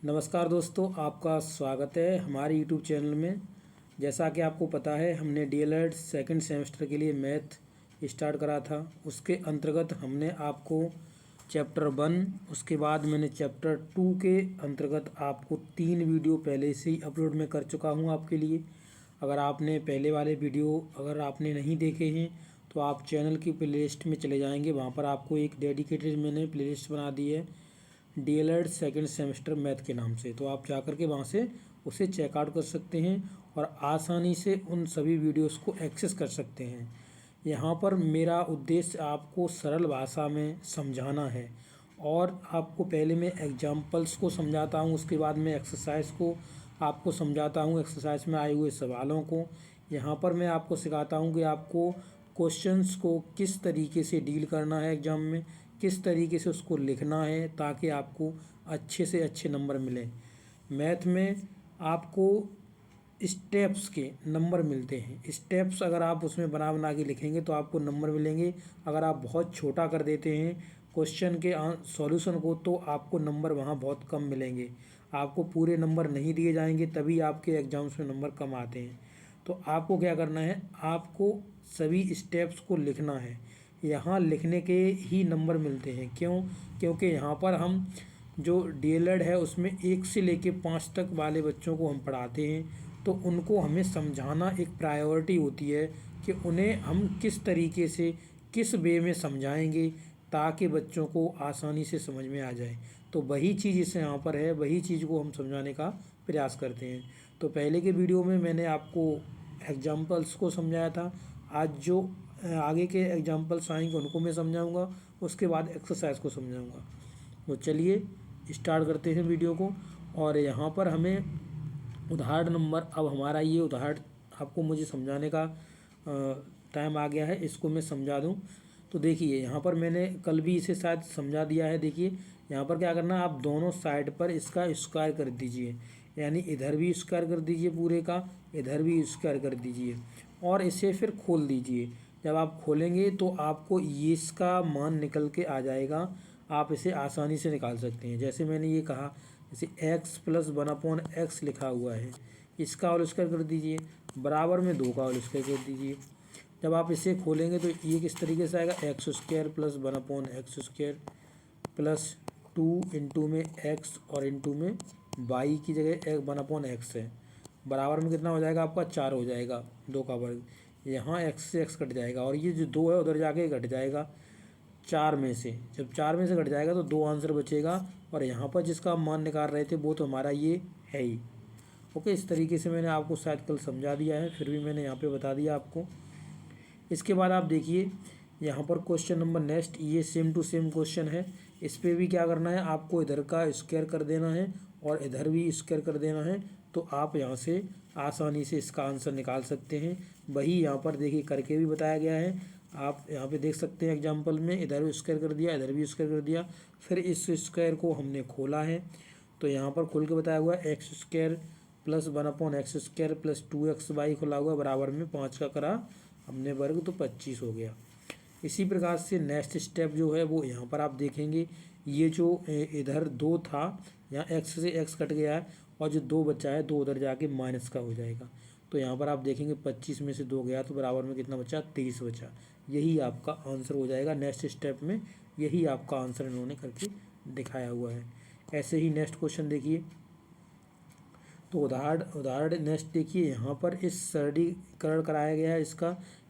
नमस्कार दोस्तों, आपका स्वागत है हमारे यूट्यूब चैनल में। जैसा कि आपको पता है, हमने डीएलएड सेकंड सेमेस्टर के लिए मैथ स्टार्ट करा था। उसके अंतर्गत हमने आपको चैप्टर 1, उसके बाद मैंने चैप्टर 2 के अंतर्गत आपको 3 वीडियो पहले से ही अपलोड में कर चुका हूं आपके लिए। अगर आपने पहले वाले वीडियो अगर आपने नहीं देखे हैं तो आप चैनल की प्लेलिस्ट में चले जाएंगे। वहाँ पर आपको एक डेडिकेटेड मैंने प्लेलिस्ट बना दी है डीएलएड सेकंड सेमेस्टर मैथ के नाम से, तो आप जाकर के वहाँ से उसे चेकआउट कर सकते हैं और आसानी से उन सभी वीडियोस को एक्सेस कर सकते हैं। यहाँ पर मेरा उद्देश्य आपको सरल भाषा में समझाना है और आपको पहले मैं एग्जाम्पल्स को समझाता हूँ, उसके बाद मैं एक्सरसाइज को आपको समझाता हूँ, एक्सरसाइज में आए हुए सवालों को। यहाँ पर मैं आपको सिखाता हूँ कि आपको क्वेश्चंस को किस तरीके से डील करना है एग्ज़ाम में, किस तरीके से उसको लिखना है ताकि आपको अच्छे से अच्छे नंबर मिलें। मैथ में आपको स्टेप्स के नंबर मिलते हैं। स्टेप्स अगर आप उसमें बना बना के लिखेंगे तो आपको नंबर मिलेंगे। अगर आप बहुत छोटा कर देते हैं क्वेश्चन के सॉल्यूशन को तो आपको नंबर वहाँ बहुत कम मिलेंगे। आपको पूरे नंबर नहीं दिए जाएंगे, तभी आपके एग्ज़ाम्स में नंबर कम आते हैं। तो आपको क्या करना है, आपको सभी स्टेप्स को लिखना है। यहाँ लिखने के ही नंबर मिलते हैं। क्यों? क्योंकि यहाँ पर हम जो डीएलएड है उसमें 1 से लेके 5 तक वाले बच्चों को हम पढ़ाते हैं, तो उनको हमें समझाना एक प्रायोरिटी होती है कि उन्हें हम किस तरीके से किस वे में समझाएंगे ताकि बच्चों को आसानी से समझ में आ जाए। तो वही चीज़ इस यहाँ पर है, वही चीज़ को हम समझाने का प्रयास करते हैं। तो पहले के वीडियो में मैंने आपको एग्जाम्पल्स को समझाया था। आज जो आगे के एग्जाम्पल्स आएंगे उनको मैं समझाऊंगा, उसके बाद एक्सरसाइज को समझाऊंगा। तो चलिए स्टार्ट करते हैं वीडियो को। और यहाँ पर हमें उदाहरण नंबर, अब हमारा ये उदाहरण आपको मुझे समझाने का टाइम आ गया है, इसको मैं समझा दूँ। तो देखिए यहाँ पर मैंने कल भी इसे शायद समझा दिया है। देखिए यहाँ पर क्या करना है, आप दोनों साइड पर इसका स्क्वायर कर दीजिए, यानी इधर भी स्क्वायर कर दीजिए पूरे का, इधर भी स्क्वायर कर दीजिए और इसे फिर खोल दीजिए। जब आप खोलेंगे तो आपको ये इसका मान निकल के आ जाएगा। आप इसे आसानी से निकाल सकते हैं। जैसे मैंने ये कहा, जैसे x + 1/x लिखा हुआ है, इसका होल स्क्वायर कर दीजिए, बराबर में 2 का होल स्क्वायर कर दीजिए। जब आप इसे खोलेंगे तो ये किस तरीके से आएगा, x² + 1/x² प्लस 2 इंटू में x और इंटू में y की जगह 1/x है, बराबर में कितना हो जाएगा आपका 4 हो जाएगा, 2 का वर्ग। यहाँ x से x कट जाएगा और ये जो 2 है उधर जाके घट जाएगा 4 में से। जब 4 में से घट जाएगा तो 2 आंसर बचेगा और यहाँ पर जिसका मान निकाल रहे थे वो तो हमारा ये है ही। ओके, इस तरीके से मैंने आपको शायद कल समझा दिया है, फिर भी मैंने यहाँ पे बता दिया आपको। इसके बाद आप देखिए यहाँ पर क्वेश्चन नंबर नेक्स्ट, ये सेम टू सेम क्वेश्चन है। इस पर भी क्या करना है, आपको इधर का स्क्वायर कर देना है और इधर भी स्क्वायर कर देना है, तो आप यहाँ से आसानी से इसका आंसर निकाल सकते हैं। वही यहाँ पर देखिए करके भी बताया गया है। आप यहाँ पे देख सकते हैं एग्जाम्पल में, इधर भी स्क्वायर कर दिया, इधर भी स्क्वायर कर दिया, फिर इस स्क्वायर को हमने खोला है। तो यहाँ पर खोल के बताया हुआ है x² + 1/x² प्लस 2xy खुला हुआ बराबर में 5 का करा हमने वर्ग, तो 25 हो गया। इसी प्रकार से नेक्स्ट स्टेप जो है वो यहाँ पर आप देखेंगे, ये जो इधर 2 था, यहाँ x से x कट गया है और जो 2 बचा है 2 उधर जाके माइनस का हो जाएगा। तो यहाँ पर आप देखेंगे 25 में से 2 गया तो बराबर में कितना बचा, 23 बचा। यही आपका आंसर हो जाएगा। नेक्स्ट स्टेप में यही आपका आंसर इन्होंने करके दिखाया हुआ है। ऐसे ही नेक्स्ट क्वेश्चन देखिए। तो उदाहरण नेक्स्ट देखिए, यहाँ पर इस सरलीकरण कराया गया है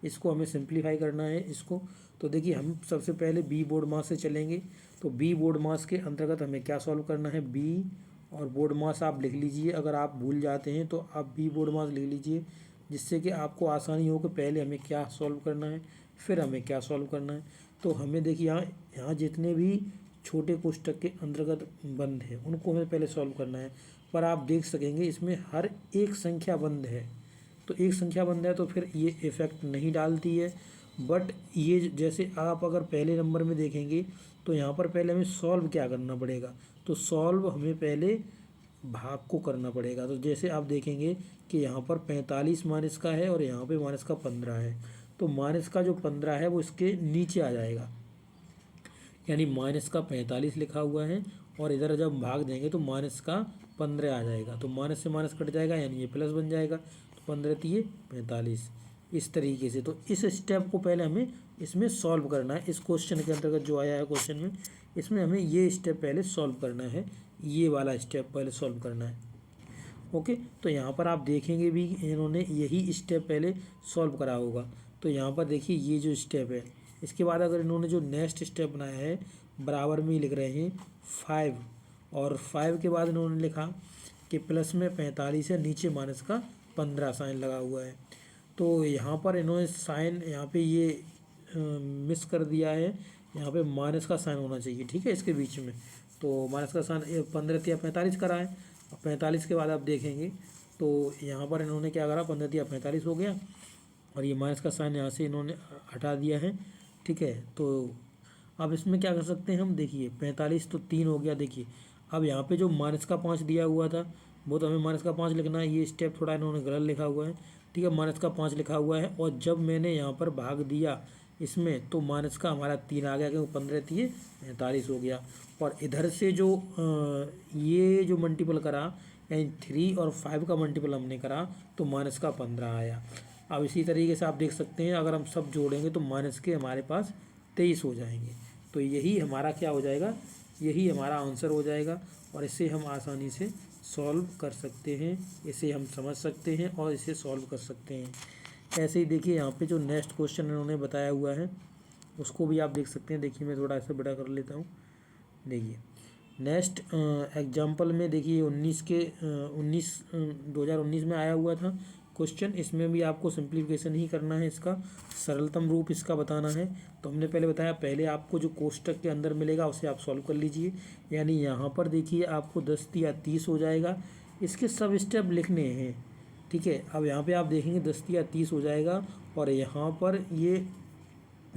इसको हमें सिंप्लीफाई करना है इसको। तो देखिए हम सबसे पहले बी बोर्ड मास से चलेंगे। तो बी बोर्ड मास के अंतर्गत हमें क्या सॉल्व करना है, बी और बोर्ड मास आप लिख लीजिए। अगर आप भूल जाते हैं तो आप बी बोर्ड मास लिख लीजिए, जिससे कि आपको आसानी हो कि पहले हमें क्या सॉल्व करना है फिर हमें क्या सॉल्व करना है। तो हमें देखिए यहाँ जितने भी छोटे कोष्ठक के अंतर्गत बंद है उनको हमें पहले सॉल्व करना है। पर आप देख सकेंगे इसमें हर एक संख्या बंद है, तो एक संख्या बंद है तो फिर ये इफ़ेक्ट नहीं डालती है। बट ये जैसे आप अगर पहले नंबर में देखेंगे तो यहाँ पर पहले हमें सॉल्व क्या करना पड़ेगा, तो सॉल्व हमें पहले भाग को करना पड़ेगा। तो जैसे आप देखेंगे कि यहाँ पर 45 माइनस का है और यहाँ पे माइनस का 15 है, तो माइनस का जो 15 है वो इसके नीचे आ जाएगा, यानी माइनस का 45 लिखा हुआ है और इधर जब भाग देंगे तो माइनस का 15 आ जाएगा, तो माइनस से माइनस कट जाएगा यानी ये प्लस बन जाएगा। तो 15 तिये 45, इस तरीके से। तो इस स्टेप को पहले हमें इसमें सॉल्व करना है, इस क्वेश्चन के अंतर्गत जो आया है क्वेश्चन में, इसमें हमें ये स्टेप पहले सॉल्व करना है, ये वाला स्टेप पहले सॉल्व करना है। ओके, तो यहाँ पर आप देखेंगे भी इन्होंने यही स्टेप पहले सॉल्व करा होगा। तो यहाँ पर देखिए ये जो स्टेप है, इसके बाद अगर इन्होंने जो नेक्स्ट स्टेप बनाया है बराबर में लिख रहे हैं 5, और 5 के बाद इन्होंने लिखा कि प्लस में 45 है, नीचे माइनस का 15 साइन लगा हुआ है। तो यहाँ पर इन्होंने साइन यहाँ पे ये मिस कर दिया है, यहाँ पे माइनस का साइन होना चाहिए, ठीक है, इसके बीच में। तो माइनस का साइन 15 तिया 45 करा है। अब 45 के बाद आप देखेंगे तो यहाँ पर इन्होंने क्या करा, 15 तिया 45 हो गया, और ये माइनस का साइन यहाँ से इन्होंने हटा दिया है, ठीक है। तो अब इसमें क्या कर सकते हैं हम, देखिए 45 तो 3 हो गया। देखिए अब यहाँ पे जो माइनस का 5 दिया हुआ था वो तो हमें माइनस का 5 लिखना है, ये स्टेप थोड़ा इन्होंने गलत लिखा हुआ है, ठीक है, माइनस का 5 लिखा हुआ है। और जब मैंने यहाँ पर भाग दिया इसमें तो माइनस का हमारा 3 आ गया, क्योंकि 15 तिये 45 हो गया। और इधर से जो ये जो मल्टीपल करा यानी 3 और 5 का मल्टीपल हमने करा तो माइनस का 15 आया। अब इसी तरीके से आप देख सकते हैं अगर हम सब जोड़ेंगे तो माइनस के हमारे पास 23 हो जाएंगे। तो यही हमारा क्या हो जाएगा, यही हमारा आंसर हो जाएगा, और इसे हम आसानी से सॉल्व कर सकते हैं, इसे हम समझ सकते हैं और इसे सॉल्व कर सकते हैं। ऐसे ही देखिए यहाँ पे जो नेक्स्ट क्वेश्चन इन्होंने बताया हुआ है उसको भी आप देख सकते हैं। देखिए मैं थोड़ा ऐसा बड़ा कर लेता हूँ। देखिए नेक्स्ट एग्जाम्पल में देखिए 2019 में आया हुआ था क्वेश्चन। इसमें भी आपको सिंप्लीफिकेशन ही करना है, इसका सरलतम रूप इसका बताना है। तो हमने पहले बताया, पहले आपको जो कोष्टक के अंदर मिलेगा उसे आप सॉल्व कर लीजिए। यानी यहाँ पर देखिए आपको 10 तिया 30 हो जाएगा, इसके सब स्टेप लिखने हैं, ठीक है। अब यहाँ पे आप देखेंगे 10 तिया 30 हो जाएगा, और यहाँ पर ये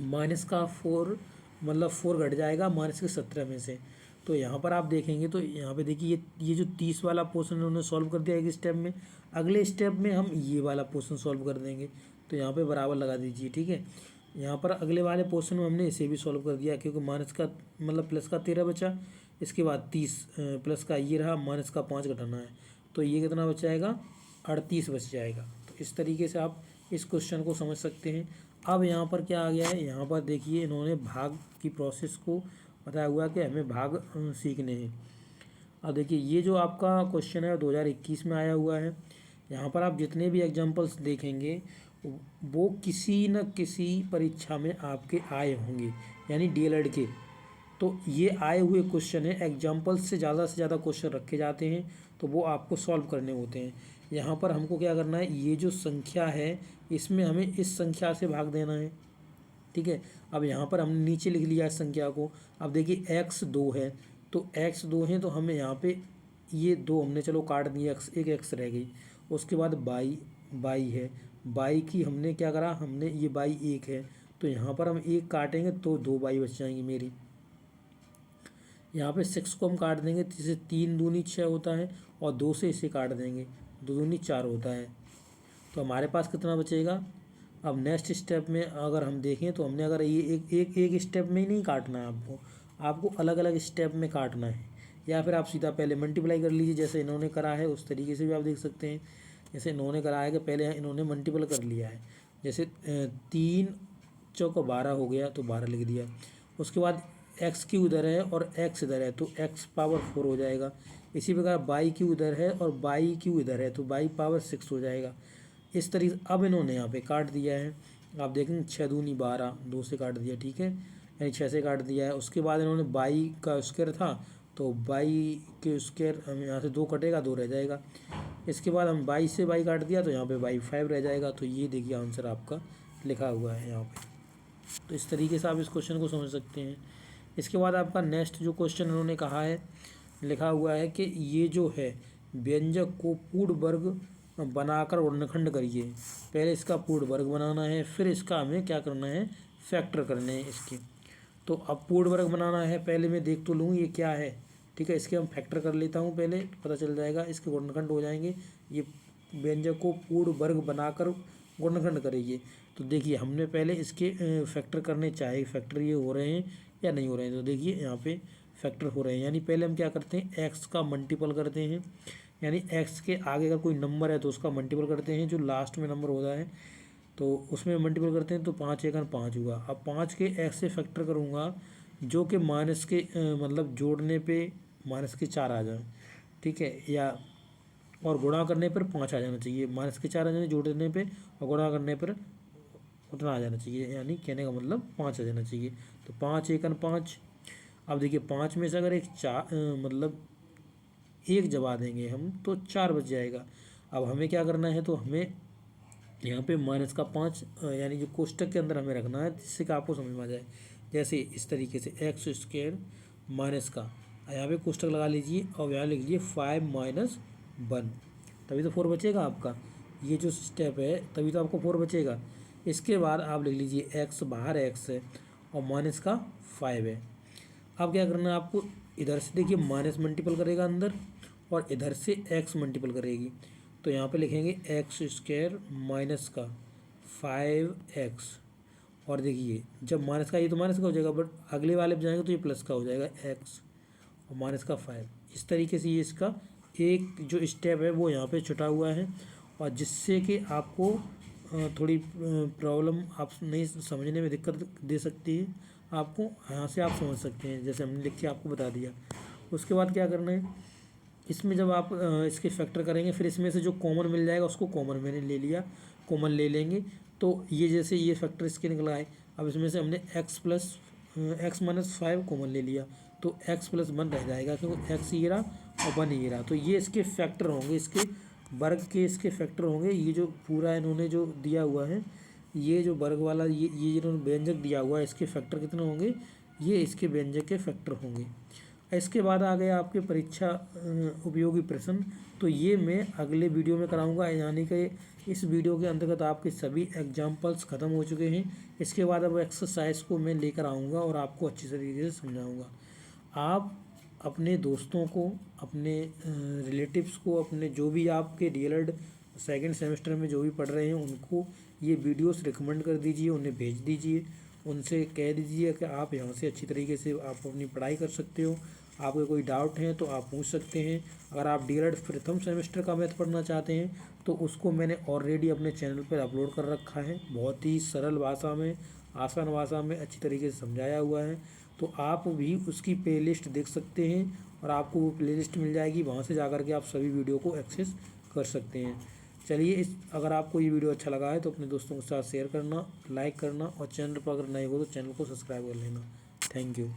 माइनस का 4 मतलब 4 घट जाएगा माइनस के 17 में से। तो यहाँ पर आप देखेंगे तो यहाँ पे देखिए ये जो 30 वाला पोर्शन उन्होंने सॉल्व कर दिया एक स्टेप में, अगले स्टेप में हम ये वाला पोर्शन सॉल्व कर देंगे। तो यहाँ पे बराबर लगा दीजिए, ठीक है। यहाँ पर अगले वाले पोर्शन में हमने इसे भी सॉल्व कर दिया, क्योंकि माइनस का मतलब प्लस का 13 बचा, इसके बाद 30 प्लस का ये रहा, माइनस का 5 घटाना है, तो ये कितना बच जाएगा, 38 बच जाएगा। तो इस तरीके से आप इस क्वेश्चन को समझ सकते हैं। अब यहाँ पर क्या आ गया है, यहाँ पर देखिए इन्होंने भाग की प्रोसेस को बताया हुआ है कि हमें भाग सीखने हैं। अब देखिए ये जो आपका क्वेश्चन है 2021 में आया हुआ है। यहाँ पर आप जितने भी एग्जांपल्स देखेंगे वो किसी न किसी परीक्षा में आपके आए होंगे, यानी डीएलएड के। तो ये आए हुए क्वेश्चन है, एग्जाम्पल्स से ज़्यादा क्वेश्चन रखे जाते हैं तो वो आपको सॉल्व करने होते हैं। यहाँ पर हमको क्या करना है, ये जो संख्या है इसमें हमें इस संख्या से भाग देना है, ठीक है। अब यहाँ पर हमने नीचे लिख लिया इस संख्या को। अब देखिए x 2 है, तो x 2 है तो हमें यहाँ पे ये 2 हमने चलो काट दिया, एक x रह गई। उसके बाद बाई है, बाई की हमने क्या करा, हमने ये बाई 1 है, तो यहाँ पर हम 1 काटेंगे तो 2 बाई बच जाएंगी मेरी। यहाँ पे 6 को हम काट देंगे, जिससे 3 दूनी 6 होता है, और 2 से इसे काट देंगे, 2 दूनी 4 होता है। तो हमारे पास कितना बचेगा। अब नेक्स्ट स्टेप में अगर हम देखें तो हमने अगर ये एक स्टेप में ही नहीं काटना है, आपको अलग अलग स्टेप में काटना है, या फिर आप सीधा पहले मल्टीप्लाई कर लीजिए जैसे इन्होंने करा है, उस तरीके से भी आप देख सकते हैं। जैसे इन्होंने करा है कि पहले इन्होंने मल्टीपल कर लिया है, जैसे 3 चौको 12 हो गया तो 12 लिख दिया। उसके बाद एक्स क्यू इधर है और एक्स इधर है तो एक्स पावर 4 हो जाएगा। इसी प्रकार बाई क्यू इधर है और बाई क्यू इधर है तो बाई पावर 6 हो जाएगा। इस तरीके से अब इन्होंने यहाँ पे काट दिया है, आप देखेंगे 6 दूनी 12, 2 से काट दिया, ठीक है, यानी 6 से काट दिया है। उसके बाद इन्होंने बाई का स्क्वायर था तो बाई के स्क्वायर हम यहाँ से 2 कटेगा 2 रह जाएगा। इसके बाद हम बाई से बाई काट दिया तो यहाँ पे बाई 5 रह जाएगा। तो ये देखिए आंसर आपका लिखा हुआ है यहाँ पे। तो इस तरीके से आप इस क्वेश्चन को समझ सकते हैं। इसके बाद आपका नेक्स्ट जो क्वेश्चन इन्होंने कहा है, लिखा हुआ है कि ये जो है व्यंजक को पूर्ण वर्ग बनाकर वर्णखंड करिए। पहले इसका पूर्ण वर्ग बनाना है, फिर इसका हमें क्या करना है, फैक्टर करने हैं इसके। तो अब पूर्ण वर्ग बनाना है, पहले मैं देख तो लूँ ये क्या है, ठीक है। इसके हम फैक्टर कर लेता हूँ पहले, पता चल जाएगा, इसके वर्णखंड हो जाएंगे। ये व्यंजक को पूर्ण वर्ग बनाकर वर्णखंड करिए। तो देखिए हमने पहले इसके फैक्टर करने चाहे, फैक्टर ये हो रहे हैं या नहीं हो रहे हैं। तो देखिए यहाँ पे फैक्टर हो रहे हैं। यानी पहले हम क्या करते हैं, एक्स का मल्टीपल करते हैं, यानी एक्स के आगे अगर कोई नंबर है तो उसका मल्टीपल करते हैं, जो लास्ट में नंबर होता है तो उसमें मल्टीपल करते हैं, तो 5 एकन 5 हुआ। अब 5 के एक्स से फैक्टर करूँगा जो कि माइनस के मतलब जोड़ने पे माइनस के 4 आ जाए, ठीक है, या और गुणा करने पर 5 आ जाना चाहिए, माइनस के 4 आ जाने जोड़ने पे और गुणा करने पर उतना आ जाना चाहिए, यानी कहने का मतलब 5 आ जाना चाहिए। तो 5 एकन 5। अब देखिए 5 में से अगर एक मतलब एक जमा देंगे हम तो 4 बच जाएगा। अब हमें क्या करना है, तो हमें यहाँ पे माइनस का 5 यानी जो कोष्टक के अंदर हमें रखना है, जिससे कि आपको समझ में आ जाए। जैसे इस तरीके से एक्स स्क्वायर माइनस का, यहाँ पे कोष्टक लगा लीजिए और यहाँ लिख लीजिए 5 माइनस 1, तभी तो 4 बचेगा आपका। ये जो स्टेप है तभी तो आपको 4 बचेगा। इसके बाद आप लिख लीजिए एक्स, बाहर एक्स है और माइनस का 5 है। अब क्या करना है आपको, इधर से देखिए माइनस मल्टीपल करेगा अंदर और इधर से एक्स मल्टीपल करेगी, तो यहाँ पे लिखेंगे एक्स स्क्वायर माइनस का 5x। और देखिए जब माइनस का, ये तो माइनस का हो जाएगा, बट अगले वाले पे जाएंगे तो ये प्लस का हो जाएगा x और माइनस का 5। इस तरीके से ये इसका एक जो स्टेप है वो यहाँ पे छुटा हुआ है, और जिससे कि आपको थोड़ी प्रॉब्लम आप नहीं समझने में दिक्कत दे सकती है आपको, यहाँ से आप समझ सकते हैं जैसे हमने लिख के आपको बता दिया। उसके बाद क्या करना है, इसमें जब आप इसके फैक्टर करेंगे फिर इसमें से जो कॉमन मिल जाएगा उसको कॉमन मैंने ले लिया, कॉमन ले लेंगे तो ये जैसे ये फैक्टर इसके निकल आए। अब इसमें से हमने एक्स माइनस 5 कॉमन ले लिया तो एक्स प्लस 1 रह जाएगा, क्योंकि एक्स ही रहा और 1 ही रहा। तो ये इसके फैक्टर होंगे, इसके वर्ग के इसके फैक्टर होंगे। ये जो पूरा इन्होंने जो दिया हुआ है, ये जो वर्ग वाला ये इन्होंने व्यंजक दिया हुआ है, इसके फैक्टर कितने होंगे, ये इसके व्यंजक के फैक्टर होंगे। इसके बाद आ गया आपके परीक्षा उपयोगी प्रश्न, तो ये मैं अगले वीडियो में कराऊंगा, यानी कि इस वीडियो के अंतर्गत आपके सभी एग्जाम्पल्स ख़त्म हो चुके हैं। इसके बाद अब एक्सरसाइज को मैं लेकर आऊँगा और आपको अच्छी तरीके से समझाऊँगा। आप अपने दोस्तों को, अपने रिलेटिव्स को, अपने जो भी आपके डीएलएड सेकंड सेमेस्टर में जो भी पढ़ रहे हैं उनको ये वीडियोस रिकमेंड कर दीजिए, उन्हें भेज दीजिए, उनसे कह दीजिए कि आप यहाँ से अच्छी तरीके से आप अपनी पढ़ाई कर सकते हो। आपके कोई डाउट है तो आप पूछ सकते हैं। अगर आप डीएलएड प्रथम सेमेस्टर का मैथ पढ़ना चाहते हैं तो उसको मैंने ऑलरेडी अपने चैनल पर अपलोड कर रखा है, बहुत ही सरल भाषा में, आसान भाषा में अच्छी तरीके से समझाया हुआ है। तो आप भी उसकी प्लेलिस्ट देख सकते हैं और आपको वो प्लेलिस्ट मिल जाएगी, वहाँ से जाकर के आप सभी वीडियो को एक्सेस कर सकते हैं। चलिए, अगर आपको ये वीडियो अच्छा लगा है तो अपने दोस्तों के साथ शेयर करना, लाइक करना और चैनल पर अगर नए हो तो चैनल को सब्सक्राइब कर लेना। Thank you.